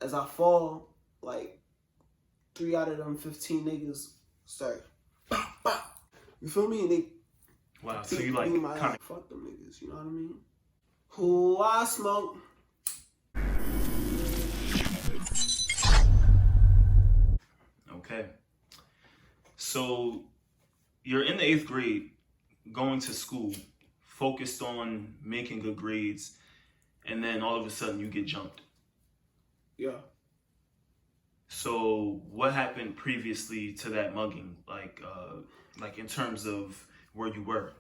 as I fall, like 3 out of them 15 niggas start, bah, bah. You feel me? And they wow. So you like kind of fuck them niggas. You know what I mean? Who I smoke. okay. So you're in the 8th grade, going to school, focused on making good grades, and then all of a sudden you get jumped. Yeah. So what happened previously to that mugging, like in terms of where you were?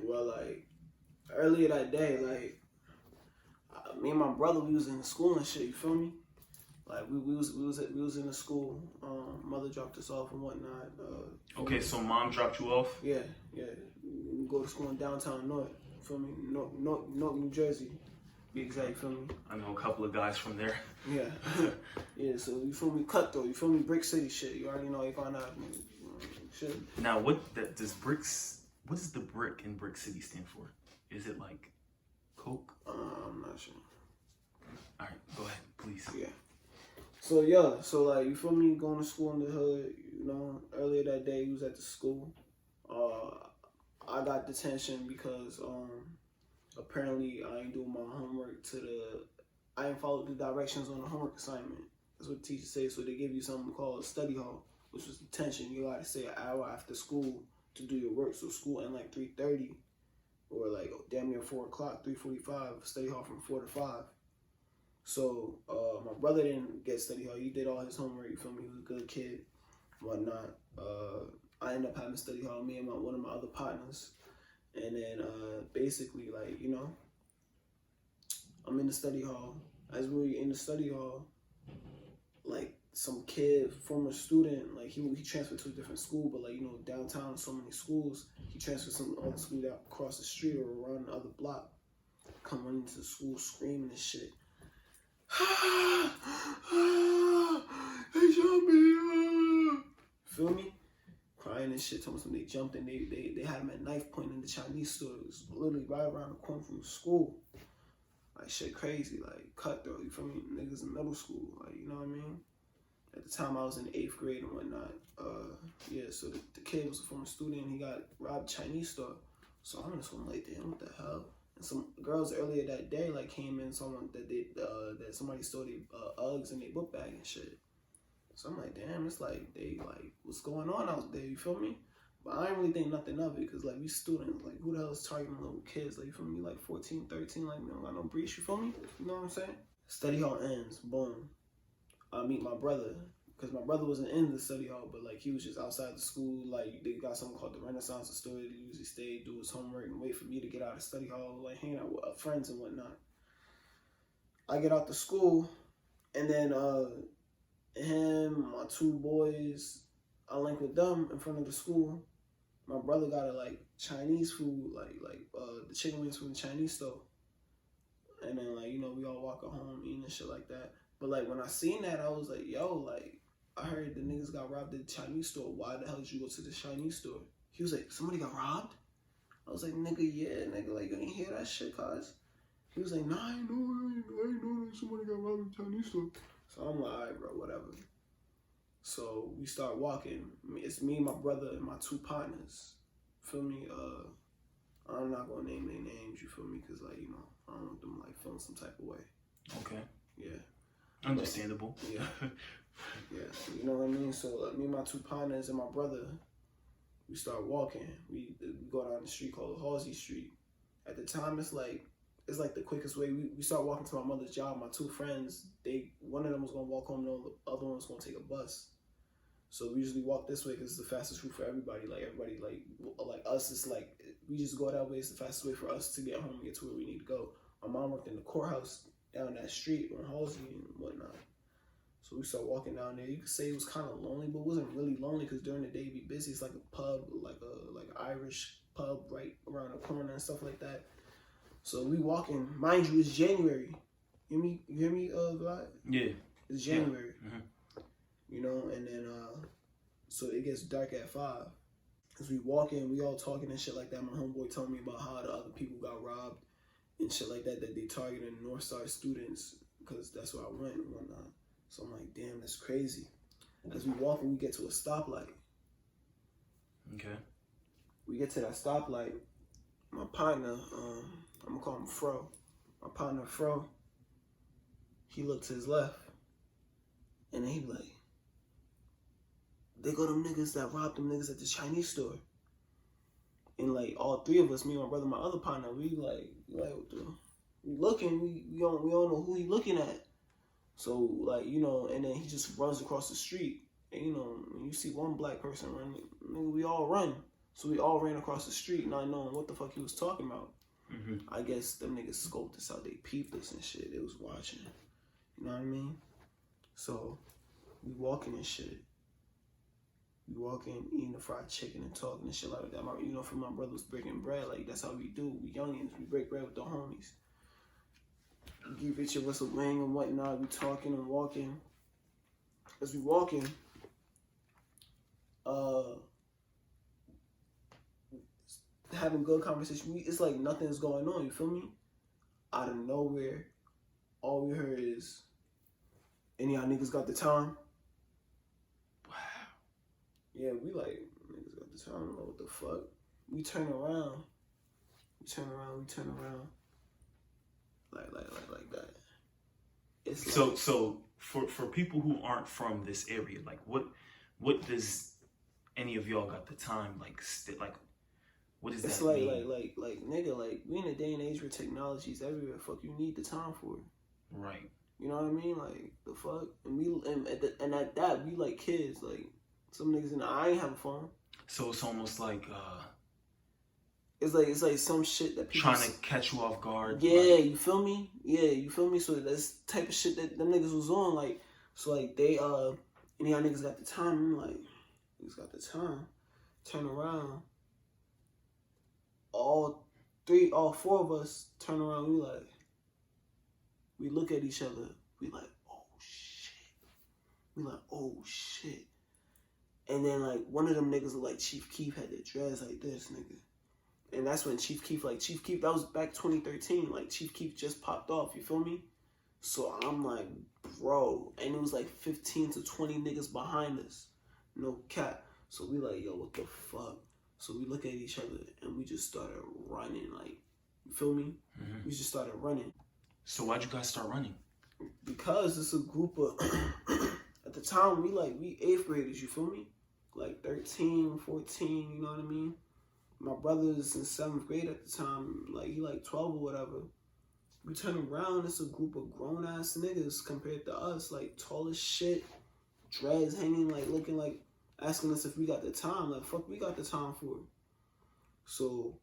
Well, like earlier that day, like me and my brother, we was in school and shit. You feel me? Like we was in the school. Mother dropped us off and whatnot. Okay, so mom dropped you off? Yeah. We go to school in downtown North. Feel me? North, New Jersey. Be exact. You feel me? I know a couple of guys from there. Yeah. Yeah. So you feel me? Cutthroat. You feel me? Brick City shit. You already know. You find out. Shit. Now, what does the brick in Brick City stand for? Is it like coke? I'm not sure. All right, go ahead, please. Yeah. So like you feel me, going to school in the hood, you know, earlier that day he was at the school. I got detention because apparently I ain't doing my homework I ain't followed the directions on the homework assignment. That's what the teacher said. So they give you something called a study hall, which was detention. You gotta stay an hour after school to do your work. So school ended like 3:30 or like damn near 4 o'clock, 3:45, study hall from 4 to 5. So my brother didn't get study hall. He did all his homework. You feel me? He was a good kid, whatnot. I ended up having study hall. Me and one of my other partners, and then basically like you know, I'm in the study hall. As we were in the study hall, like some kid, former student, like he transferred to a different school, but like you know downtown so many schools, he transferred some other school down across the street or around the other block. Come running to the school screaming and shit. They jumped me. Feel me? Crying and shit. Told them they jumped and they had him at knife point in the Chinese store. It was literally right around the corner from the school. Like shit crazy, like cutthroat. You feel me? Niggas in middle school, like you know what I mean? At the time I was in the 8th grade and whatnot. Yeah, so the kid was a former student. He got robbed Chinese store. So I'm just like, damn, what the hell? And some girls earlier that day like came in, someone that somebody stole their Uggs in their book bag and shit. So I'm like, damn, it's like they like what's going on out there? You feel me? But I ain't really think nothing of it because like we students, like who the hell is targeting little kids? Like you feel me? Like 14, 13, like we don't got no breach. You feel me? You know what I'm saying? Study hall ends. Boom. I meet my brother. Because my brother wasn't in the study hall, but like he was just outside the school. Like they got something called the Renaissance store. He usually stay, do his homework, and wait for me to get out of study hall, like hanging out with friends and whatnot. I get out the school, and then him, my 2 boys, I link with them in front of the school. My brother got a like Chinese food, like the chicken wings from the Chinese store, and then like you know we all walking home eating and shit like that. But like when I seen that, I was like, yo, like. I heard the niggas got robbed at the Chinese store. Why the hell did you go to the Chinese store? He was like, somebody got robbed? I was like, nigga, yeah, nigga, like, you ain't hear that shit, cuz? He was like, nah, I ain't know that somebody got robbed at the Chinese store. So I'm like, all right, bro, whatever. So we start walking. It's me, my brother, and my 2 partners. Feel me? I'm not gonna name their names, you feel me? Because, like, you know, I don't want them, like, feeling some type of way. Okay. Yeah. Understandable. But, yeah. Yeah, you know what I mean? So me and my 2 partners and my brother, we start walking. We go down the street called Halsey Street. At the time, it's like the quickest way. We start walking to my mother's job. My 2 friends, one of them was gonna walk home, the other one was gonna take a bus. So we usually walk this way because it's the fastest route for everybody. Like everybody, like us, it's like we just go that way. It's the fastest way for us to get home and get to where we need to go. My mom worked in the courthouse down that street on Halsey and whatnot. So we started walking down there. You could say it was kind of lonely, but it wasn't really lonely because during the day it'd be busy. It's like a pub, like an Irish pub right around the corner and stuff like that. So we walking. Mind you, it's January. You hear me, Vlad? Yeah. It's January. Yeah. Mm-hmm. You know, and then so it gets dark at 5. As we walking, we all talking and shit like that. My homeboy told me about how the other people got robbed and shit like that they targeted North Star students because that's where I went and whatnot. So I'm like, damn, that's crazy. As we walk and we get to a stoplight. Okay. We get to that stoplight. My partner, I'm gonna call him Fro. My partner Fro, he looked to his left, and then he like, they go them niggas that robbed them niggas at the Chinese store. And like all three of us, me, my brother, my other partner, we like what the, we looking, we don't know who he looking at. So like, you know, and then he just runs across the street. And you know, when you see one black person running, nigga, we all run. So we all ran across the street, not knowing what the fuck he was talking about. Mm-hmm. I guess them niggas scoped us out, they peeped us and shit. They was watching. You know what I mean? So we walking and shit. We walking, eating the fried chicken and talking and shit like that. You know, from my brother was breaking bread. Like, that's how we do. We youngins. We break bread with the homies. We give each of us a wing and whatnot. We talking and walking. As we walking, having good conversation. It's like nothing's going on. You feel me? Out of nowhere, all we heard is, any of y'all niggas got the time? Yeah, we like, niggas got this, I don't know what the fuck. We turn around. Like that. It's So like, so for people who aren't from this area, like what does any of y'all got the time like what is it's that like, mean? like nigga, like we in a day and age where technology is everywhere. Fuck, you need the time for it. Right. You know what I mean? Like the fuck, and at that we like kids. Like some niggas in the, I ain't have a phone. So it's almost like It's like some shit that people trying to catch you off guard. Yeah, like, you feel me? Yeah, you feel me? So that's the type of shit that them niggas was on. Like, so like they any y'all niggas got the time. I'm like, niggas got the time. Turn around. All four of us turn around. We look at each other. We like, oh shit. And then like one of them niggas look like Chief Keef had their dreads like this, nigga. And that's when Chief Keef, that was back 2013. Like, Chief Keef just popped off, you feel me? So I'm like, bro. And it was like 15 to 20 niggas behind us. No cap. So we like, yo, what the fuck? So we look at each other and we just started running. Like, you feel me? Mm-hmm. We just started running. So why'd you guys start running? Because it's a group of, at the time, we 8th graders, you feel me? Like 13, 14, you know what I mean? My brother's in 7th grade at the time, like he like 12 or whatever. We turn around, it's a group of grown ass niggas compared to us, like tall as shit, dreads hanging, like looking like, asking us if we got the time. Like, fuck, we got the time for it. So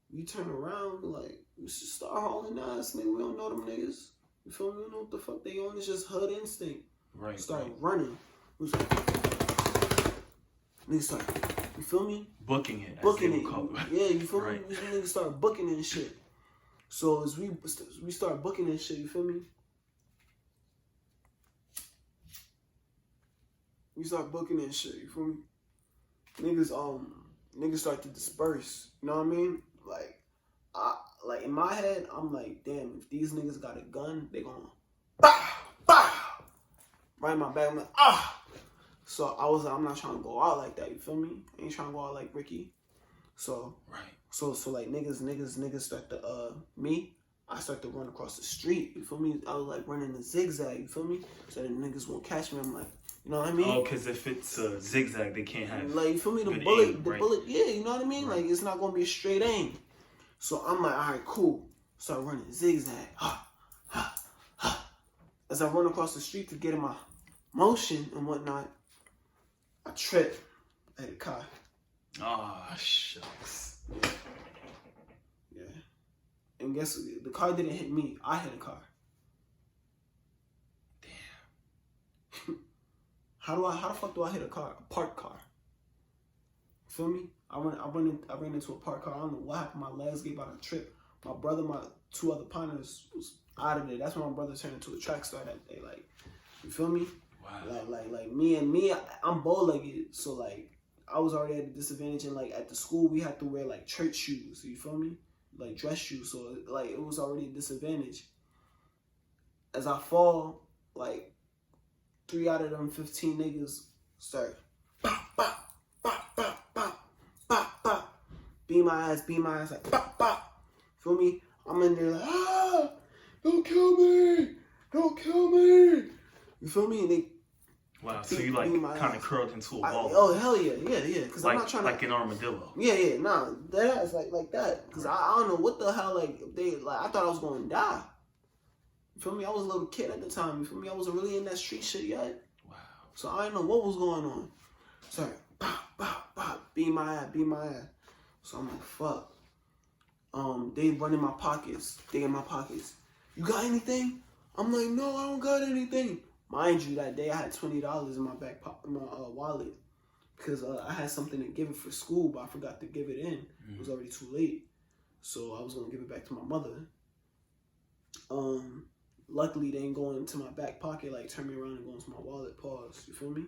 we turn around, like, we should start hauling ass, nigga. We don't know them niggas. You feel me? We don't know what the fuck they on. It's just hood instinct. Right. Start running. We was like, niggas start, you feel me? Booking it. Booking it. Yeah, you feel right. me? We niggas start booking it and shit. So as we start booking and shit, you feel me? We start booking and shit, you feel me? Niggas start to disperse. You know what I mean? Like in my head, I'm like, damn, if these niggas got a gun, they gonna bah, bah, right in my back. I'm like, ah. So I was like, I'm not trying to go out like that. You feel me? I ain't trying to go out like Ricky. So right. So like niggas start to I start to run across the street. You feel me? I was like running a zigzag. You feel me? So that niggas won't catch me. I'm like, you know what I mean? Oh, because if it's a zigzag, they can't have. Like, you feel me? The bullet. Yeah, you know what I mean? Right. Like, it's not gonna be a straight aim. So I'm like, all right, cool. Start running zigzag. As I run across the street to get in my motion and whatnot, I trip. I hit a car. Ah, oh, shucks. Yeah. And guess what? The car didn't hit me. I hit a car. Damn. How the fuck do I hit a car? A parked car. Feel me? I ran into a parked car. I don't know what happened. My legs gave out a trip. My brother, my two other partners was out of there. That's when my brother turned into a track star that day. Like, you feel me? Wow. Like me, I'm bow-legged. So like, I was already at a disadvantage, and like at the school we had to wear like church shoes. You feel me? Like dress shoes. So like it was already a disadvantage. as I fall, like 3 out of them 15 niggas start bop, bop, bop, bop, bop, bop, bop. Beat my ass, like bop, bop. Feel me? I'm in there like, ah, don't kill me. You feel me? And they wow, so you like kind of curled into a ball. Oh hell yeah. Cause like, I'm not trying to like an armadillo. Yeah, nah, that ass like that. Cause I don't know what the hell I thought I was gonna die. You feel me? I was a little kid at the time. You feel me? I wasn't really in that street shit yet. Wow. So I didn't know what was going on. Sorry, pop, pop, pop, beat my ass. So I'm like, fuck. They run in my pockets. You got anything? I'm like, no, I don't got anything. Mind you, that day I had $20 in my wallet because I had something to give it for school, but I forgot to give it in. It was already too late, so I was gonna give it back to my mother. Luckily they ain't going into my back pocket, like turn me around and go into my wallet. Pause. You feel me?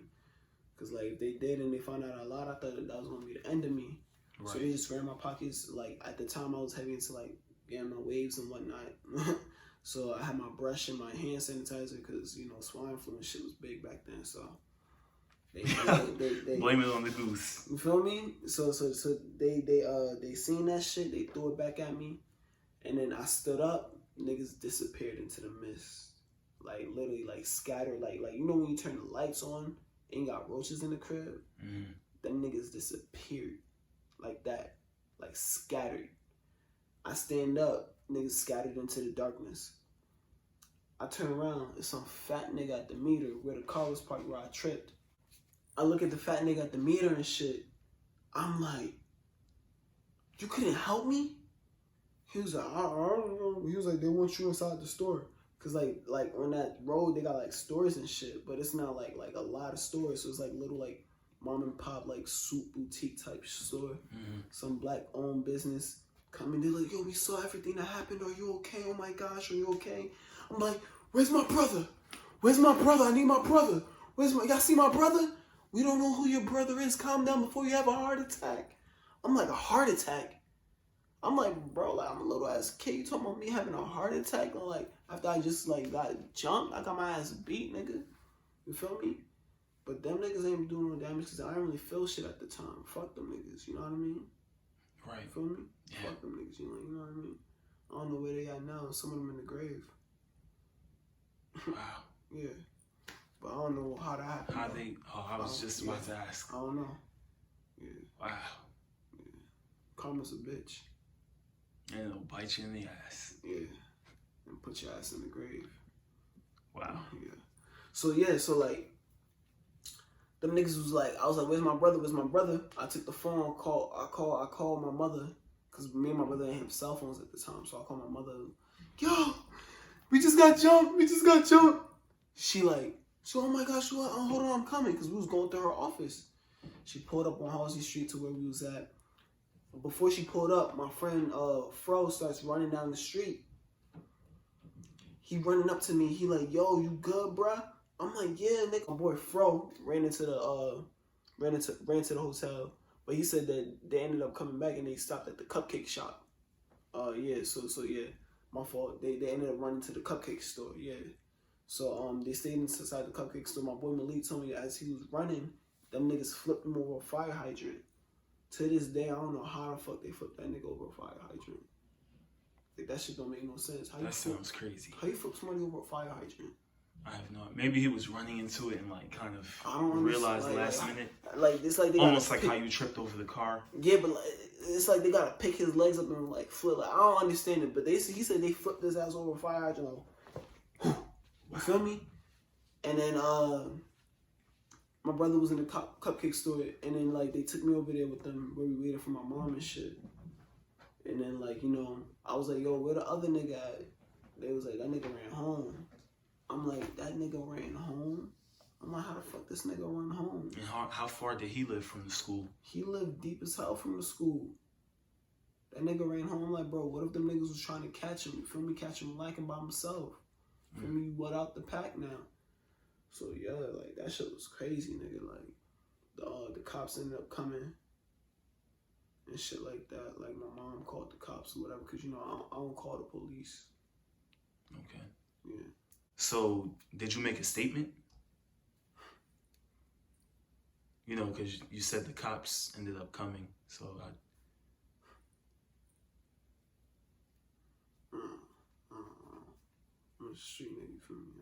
Because like if they did and they found out a lot, I thought that was gonna be the end of me. Right. So they just ran my pockets. Like at the time I was heavy into like getting my waves and whatnot. So I had my brush and my hand sanitizer because, you know, swine flu and shit was big back then. So they blame it on the goose. You feel me? So they seen that shit. They threw it back at me, and then I stood up. Niggas disappeared into the mist, like literally like scattered. Like you know when you turn the lights on and you got roaches in the crib, them niggas disappeared like that, like scattered. I stand up. Niggas scattered into the darkness. I turn around, it's some fat nigga at the meter where the car was parked where I tripped. I look at the fat nigga at the meter and shit. I'm like, you couldn't help me? He was like, I don't know. He was like, they want you inside the store. Cause like on that road, they got like stores and shit, but it's not like a lot of stores. So it's like little like mom and pop like soup boutique type store. Some black owned business. Come in, they're like, yo, we saw everything that happened. Are you okay? Oh my gosh, are you okay? I'm like, where's my brother? I need my brother. Y'all see my brother? We don't know who your brother is. Calm down before you have a heart attack. I'm like, a heart attack? I'm like, bro, like, I'm a little ass kid. You talking about me having a heart attack? Or like, after I just like got jumped, I got my ass beat, nigga. You feel me? But them niggas ain't doing no damage because I didn't really feel shit at the time. Fuck them niggas, you know what I mean? Right. You feel me? Yeah. Fuck them niggas, you know what I mean? I don't know where they at now. Some of them in the grave. Wow. Yeah. But I don't know how that happened. I was just about to ask. I don't know. Yeah. Wow. Yeah. Karma's a bitch. And it'll bite you in the ass. Yeah. And put your ass in the grave. Wow. Yeah. So like, them niggas was like, I was like, where's my brother? I took the phone, I called my mother, because me and my brother didn't have cell phones at the time, so I called my mother, yo, we just got jumped. She like, oh my gosh, hold on, I'm coming, because we was going through her office. She pulled up on Halsey Street to where we was at. Before she pulled up, my friend Fro starts running down the street. He running up to me, he like, yo, you good, bruh? I'm like, yeah, nigga. My boy Fro ran into the hotel, but he said that they ended up coming back and they stopped at the cupcake shop. Yeah, so yeah, my fault. They ended up running to the cupcake store. Yeah, so they stayed inside the cupcake store. My boy Malik told me as he was running, them niggas flipped him over a fire hydrant. To this day, I don't know how the fuck they flipped that nigga over a fire hydrant. Like that shit don't make no sense. That sounds crazy. How you flip somebody over a fire hydrant? I have no. Maybe he was running into it and like kind of realized last minute. Like it's like they almost like how you tripped over the car. Yeah, but like, it's like they gotta pick his legs up and like flip. Like I don't understand it, but he said they flipped his ass over a fire hydrant. Like, you feel me? And then my brother was in the cupcake store, and then like they took me over there with them where we waited for my mom and shit. And then like you know I was like, yo, where the other nigga at? They was like, that nigga ran home. I'm like, that nigga ran home? I'm like, how the fuck this nigga run home? And how far did he live from the school? He lived deep as hell from the school. That nigga ran home. I'm like, bro, what if them niggas was trying to catch him? You feel me? Catch him like him by himself. Feel me? What out the pack now? So yeah, like that shit was crazy, nigga. Like the cops ended up coming and shit like that. Like my mom called the cops or whatever, cause you know I don't call the police. Okay. Yeah. So, did you make a statement? You know, because you said the cops ended up coming. So, I'm a street nigga, you feel me?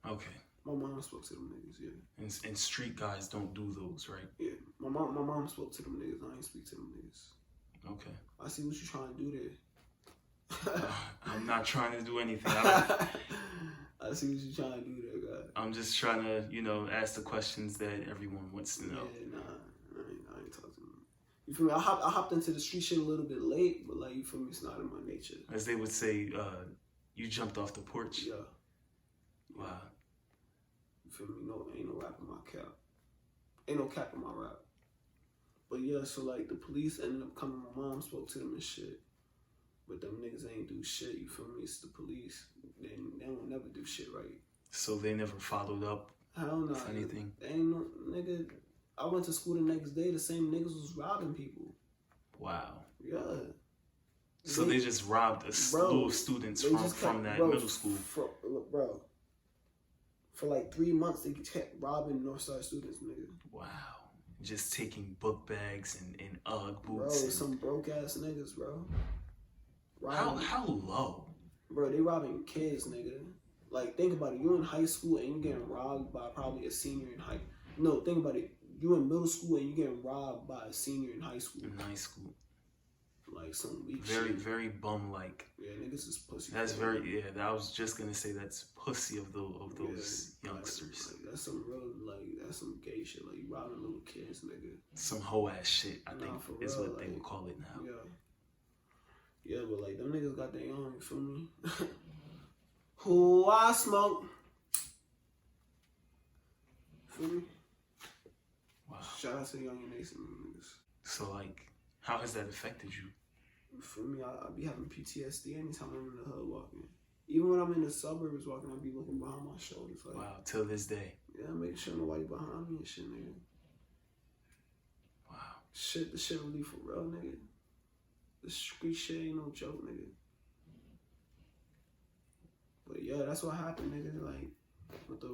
okay. My mom spoke to them niggas, yeah. And street guys don't do those, right? Yeah, my mom spoke to them niggas. I ain't speak to them niggas. Okay. I see what you trying to do there. I'm not trying to do anything. I see what you trying to do there, God. I'm just trying to, you know, ask the questions that everyone wants to know. Yeah, nah, I ain't talking to them. You feel me? I hopped into the street shit a little bit late, but like, you feel me? It's not in my nature. As they would say, you jumped off the porch. Yeah. Wow. You feel me? No, ain't no rap in my cap. Ain't no cap in my rap. But yeah, so like the police ended up coming. My mom spoke to them and shit. But them niggas ain't do shit, you feel me? It's the police. They don't never do shit right. So they never followed up Hell no. with anything? They ain't no, nigga. I went to school the next day, the same niggas was robbing people. Wow. Yeah. So they just robbed a slew of students from that middle school. Bro. For like 3 months, they kept robbing Northside students, nigga. Wow. Just taking book bags and Ugg Bro, boots. some broke ass niggas, bro. How low? Bro, they robbing kids, nigga. Like, think about it. You in high school and you getting robbed by probably a senior in high. No, think about it. You in middle school and you getting robbed by a senior in high school. In high school. Like some weak very, shit. very bum-like. Yeah, niggas is pussy. That's I was just gonna say that's pussy of those youngsters. Like, that's some real, that's some gay shit. Like, you robbing little kids, nigga. Some hoe-ass shit, I think, is real, what they would call it now. Yeah. Yeah, but like, them niggas got their own, you feel me? Who I smoke. Feel me? Wow. Shout out to the Young and Nation niggas. So, like, how has that affected you? For me, I be having PTSD anytime I'm in the hood walking. Even when I'm in the suburbs walking, I be looking behind my shoulders. Like, wow, till this day. Yeah, making sure nobody behind me and shit, nigga. Wow. The shit really for real, nigga. The street shit ain't no joke, nigga. But yeah, that's what happened, nigga. Like, with the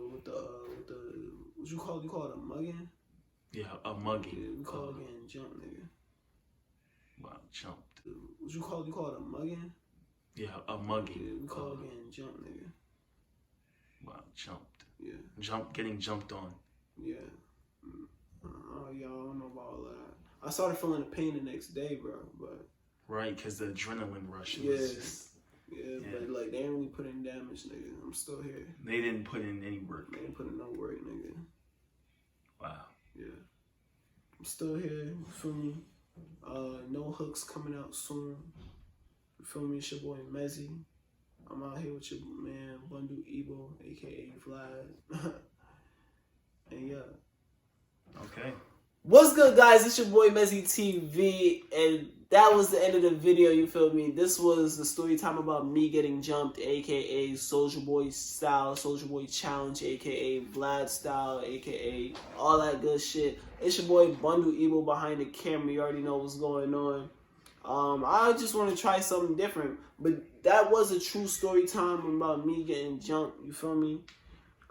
what you call it a mugging? Yeah, a mugging. Yeah, we call it getting jumped, nigga. Wow, jumped. What you call it a mugging? Yeah, a mugging. Yeah, we call it getting jumped, nigga. Wow, jumped. Yeah. Getting jumped on. Yeah. Oh, yeah, I don't know about all that. I started feeling the pain the next day, bro, but... Right, because the adrenaline rush yeah. was just... Yeah, but like, they ain't really put in damage, nigga. I'm still here. They didn't put in any work. They didn't put in no work, nigga. Wow. Yeah. I'm still here, you feel me? No Hooks coming out soon. You feel me? It's your boy Mezzy. I'm out here with your man Bundu Ebo, aka Vlad. And yeah. Okay. What's good, guys? It's your boy Mezzy TV, and that was the end of the video, you feel me? This was the story time about me getting jumped, aka Soulja Boy style, Soulja Boy challenge, aka Vlad style, aka all that good shit. It's your boy Bundu Ebo behind the camera. You already know what's going on. I just want to try something different, but that was a true story time about me getting jumped, you feel me?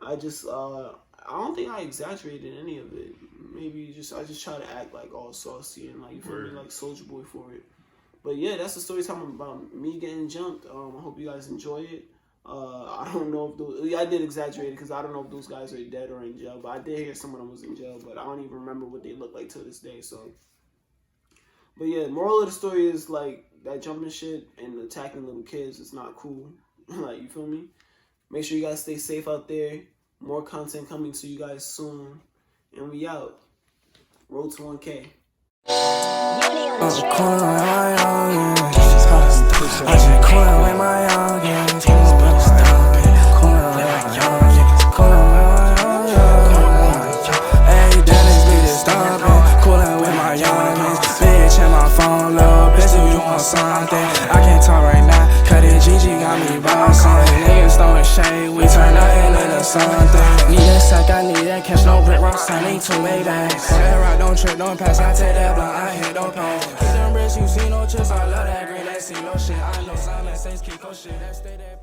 I don't think I exaggerated any of it. Maybe I just try to act like all saucy and like, you feel me, like Soulja Boy for it. But yeah, that's the story time about me getting jumped. I hope you guys enjoy it. I don't know if I did exaggerate it because I don't know if those guys are dead or in jail. But I did hear some of them was in jail, but I don't even remember what they look like to this day. So, but yeah, moral of the story is like that jumping shit and attacking little kids is not cool. Like, you feel me? Make sure you guys stay safe out there. More content coming to you guys soon. And we out. Road to 1K. I just cooling with my youngins. Hey, Dennis, be disturbing. Cooling with my youngins. Bitch, in my phone, little bitch, if you want something. I can't talk right now, cause the GG got me bossing. Niggas throwing shade, we turn nothing into something. Need a sack, I need that cash, no brick rocks, I need to make that. That rock, don't trip, don't pass, I take that blunt, I hit, don't pay. Keep them bricks, you see no chips, I love that green, that see no shit. I know Simon says keep shit, that stay that